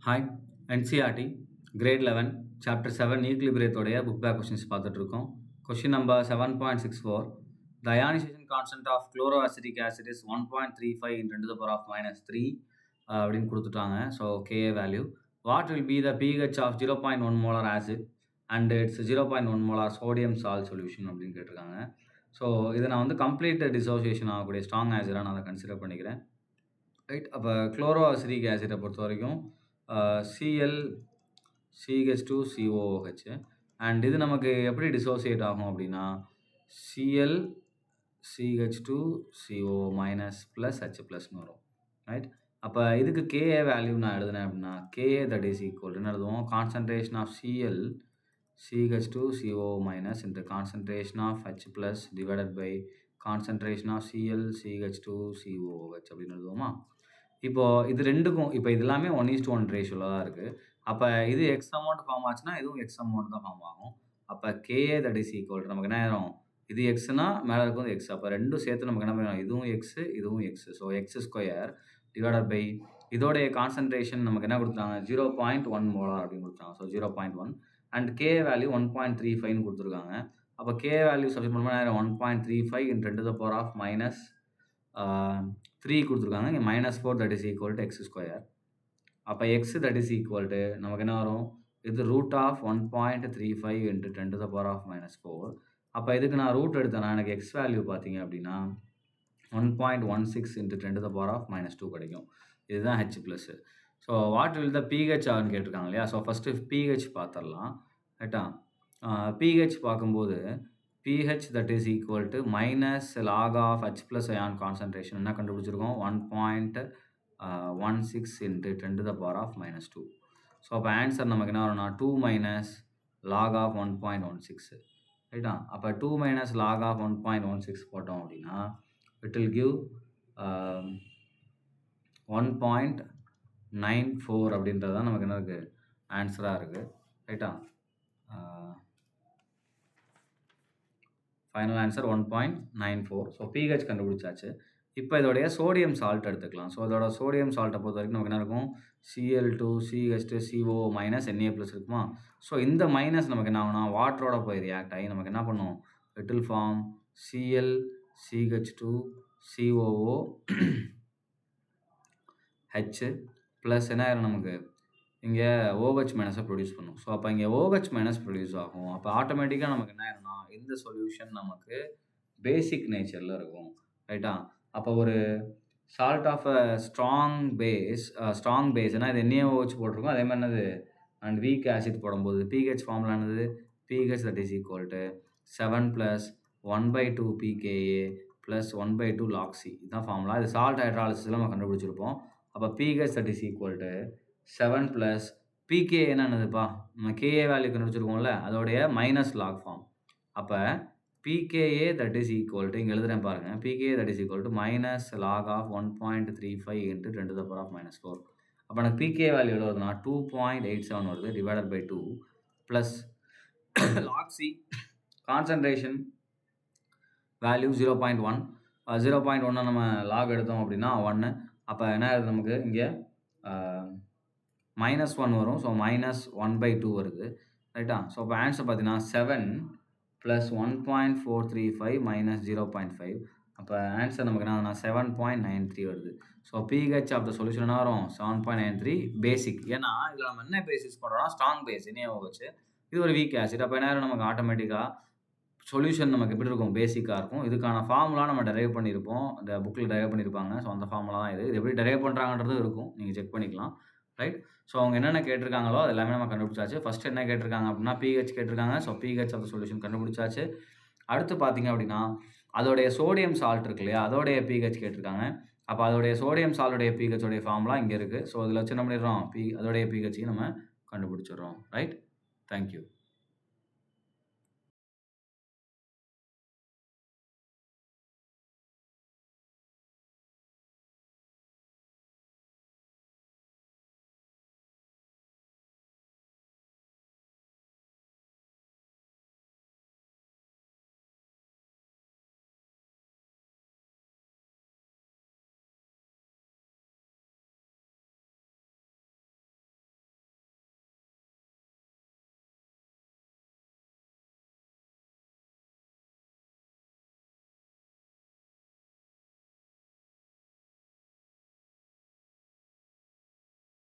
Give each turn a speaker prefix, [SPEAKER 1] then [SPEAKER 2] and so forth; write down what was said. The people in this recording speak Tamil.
[SPEAKER 1] ஹாய் என்சிஆர்டி கிரேட் 11 சாப்டர் 7 ஈக்லிபிரியத்தோடைய புக் பேக் கொஸ்டின்ஸ் பார்த்துட்ருக்கோம். Question number 7.64 the ionization constant of chloroacetic acid is 1.35 × 10⁻³ அப்படின்னு கொடுத்துட்டாங்க. So Ka value what will be the pH of 0.1 molar acid and its 0.1 molar sodium salt solution அப்படின்னு கேட்டிருக்காங்க. ஸோ இதை நான் வந்து கம்ப்ளீட் டிசோசியேஷன் ஆகக்கூடிய ஸ்ட்ராங் ஆசிடாக நான் அதை கன்சிடர் பண்ணிக்கிறேன். ரைட், அப்போ குளோரோஅசிட்டிக் ஆசிட்டை பொறுத்த வரைக்கும் Cl CH2 COOH அண்ட் இது நமக்கு எப்படி டிசோசியேட் ஆகும் அப்படின்னா Cl CH2 CO minus plus H ப்ளஸ்னு வரும். ரைட், அப்போ இதுக்கு கேஏ வேல்யூ நான் எழுதுனேன் அப்படின்னா கேஏ தட் இஸ் ஈக்குவல் என்ன எழுதுவோம், concentration of Cl CH2 CO minus இந்த concentration of H plus divided by concentration of Cl CH2 COOH அப்படின்னு எழுதுவோமா. இப்போது இது ரெண்டுக்கும் இப்போ இது எல்லாமே 1:1 ரேஷியோவில் தான் இருக்குது. அப்போ இது எக்ஸ் அமௌண்ட் ஃபார்ம் ஆச்சுன்னா இதுவும் எக்ஸ் அமௌண்ட் தான் ஃபார்ம் ஆகும். அப்போ கேஏ தட் இஸ் ஈக்குவல் நமக்கு என்ன ஆயிரும், இது எக்ஸ்னா மேலே இருக்கும் எக்ஸ், அப்போ ரெண்டும் சேர்த்து நமக்கு என்ன பண்ணுவோம், இதுவும் எக்ஸு இதுவும் X. So X square divided by இதோடைய கான்சன்ட்ரேஷன் நமக்கு என்ன கொடுத்தாங்க 0.1 மோலார் அப்படின்னு கொடுத்தாங்க. ஸோ 0.1 அண்ட் கே வேல்யூ 1.35ன்னு கொடுத்துருக்காங்க. அப்போ கே வேல்யூ சப்ஸ்டிட் பண்ணும்போது 1.35 × 10⁻³ கொடுத்துருக்காங்க. இங்கே -4 that is equal to x square. அப்போ x that is equal to நமக்கு என்ன வரும், இது √1.35 × 10⁻⁻⁴. அப்போ இதுக்கு நான் ரூட் எடுத்தேன்னா எனக்கு எக்ஸ் வேல்யூ பார்த்தீங்க அப்படின்னா 1.16 × 10⁻⁻² கிடைக்கும். இதுதான் H plus. So what will the pH ஆன்னு கேட்டிருக்காங்க இல்லையா. ஸோ ஃபஸ்ட்டு பிஹெச் பார்த்துடலாம். ரைட்டா, பிஹெச் பார்க்கும்போது pH that is equal to minus log of H plus ion concentration என்ன கண்டுபிடிச்சிருக்கோம் 1.16 × 10⁻⁻². ஸோ அப்போ ஆன்சர் நமக்கு என்ன வரும்னா 2 minus log of 1.16. ரைட்டா, அப்போ 2 minus log of 1.16 போட்டோம் அப்படின்னா it will give 1.94 அப்படின்றது தான் நமக்கு என்ன இருக்குது ஆன்சராக இருக்குது. ரைட்டா, ஃபைனல் ஆன்சர் 1.94. ஸோ பிஹெச் கண்டுபிடிச்சாச்சு. இப்போ இதோடைய சோடியம் சால்ட் எடுத்துக்கலாம். ஸோ இதோட சோடியம் சால்ட்டை பொறுத்த வரைக்கும் நமக்கு என்ன இருக்கும், Cl2 CH2 CO minus Na plus இருக்குமா. ஸோ இந்த மைனஸ் நமக்கு என்ன ஆகுனா வாட்டரோட போய் ரியாக்ட் ஆகி நமக்கு என்ன பண்ணும், it will form Cl CH2 COO H plus என்ன ஆயிரும் நமக்கு இங்கே OH மைனஸை ப்ரொடியூஸ் பண்ணும். ஸோ அப்போ இங்கே OH மைனஸ் ப்ரொடியூஸ் ஆகும். அப்போ ஆட்டோமேட்டிக்காக நமக்கு என்ன ஆயிரும்னா இந்த சொல்யூஷன் நமக்கு பேசிக் நேச்சரில் இருக்கும். ரைட்டா, அப்போ ஒரு salt of a strong base ஏன்னா இது NaOH போட்டிருக்கோம். அதே மாதிரி என்னது அண்ட் வீக் ஆசிட் போடும்போது பிஹெச் ஃபார்முலா என்னது pH that is equal to 7 + 1/2 pKa + 1/2 log C. இதுதான் ஃபார்முலா. இது சால்ட் ஹைட்ராலிசிஸில் நம்ம கண்டுபிடிச்சிருப்போம். அப்போ pH that is equal to 7 + pKa என்னதுப்பா நம்ம கேஏ வேல்யூ கண்டுபிடிச்சிருக்கோம்ல அதோடைய மைனஸ் லாக் ஃபார்ம். அப்போ pKa that is equal to இங்கே எழுதுறேன் பாருங்கள், pKa that is equal to minus log of 1.35 × 10⁻⁴. அப்போ எனக்கு pKa வேல்யூ எவ்வளோ வருதுன்னா 2.87 வருது divided by 2 plus log C concentration value 0.1. 0.1 நம்ம லாக் எடுத்தோம் அப்படின்னா 1. அப்போ என்ன ஆகுது நமக்கு இங்கே -1 வரும். ஸோ -1/2 வருது. ரைட்டா, ஸோ அப்போ ஆன்சர் பார்த்தீங்கன்னா 7 + 1.435 - 0.5. அப்போ ஆன்சர் நமக்கு என்ன 7.93 வருது. So pH of the solution என்ன வரும் 7.93 பேசிக். ஏன்னா இதில் நம்ம என்ன பேசிஸ் பண்ணுறோம்னா ஸ்ட்ராங் பேஸ் NaOH, இது ஒரு வீக் ஆசிட். அப்போ என்ன நமக்கு ஆட்டோமேட்டிக்காக சொல்யூஷன் நமக்கு எப்படி இருக்கும் பேசிக்காக இருக்கும். இதுக்கான ஃபார்முலா நம்ம டெரைவ் பண்ணியிருப்போம், இந்த புக்கில் டெரைவ் பண்ணியிருப்பாங்க. ஸோ அந்த ஃபார்முலா தான் இது எப்படி டெரைவ் பண்ணுறாங்கன்றது இருக்கும், நீங்கள் செக் பண்ணிக்கலாம். ரைட், ஸோ அவங்க என்னென்ன கேட்டிருக்காங்களோ அது எல்லாமே நம்ம கண்டுபிடிச்சாச்சு. ஃபஸ்ட்டு என்ன கேட்டிருக்காங்க அப்படின்னா பிஹெச் கேட்டிருக்காங்க. So pH of the solution கண்டுபிடிச்சாச்சு. அடுத்து பார்த்தீங்க அப்படின்னா அதோடைய சோடியம் சால்ட் இருக்கு இல்லையா, அதோடைய பிஹெச் கேட்டிருக்காங்க. அப்போ அதோடைய சோடியம் சால்ட்டுடைய பிஹெச்சோடைய ஃபார்முலா இங்கே இருக்குது. ஸோ இதில் வச்சு என்ன பண்ணிடுறோம் அதோடைய பிஹெச்சையும் நம்ம கண்டுபிடிச்சிடுறோம். Right, thank you.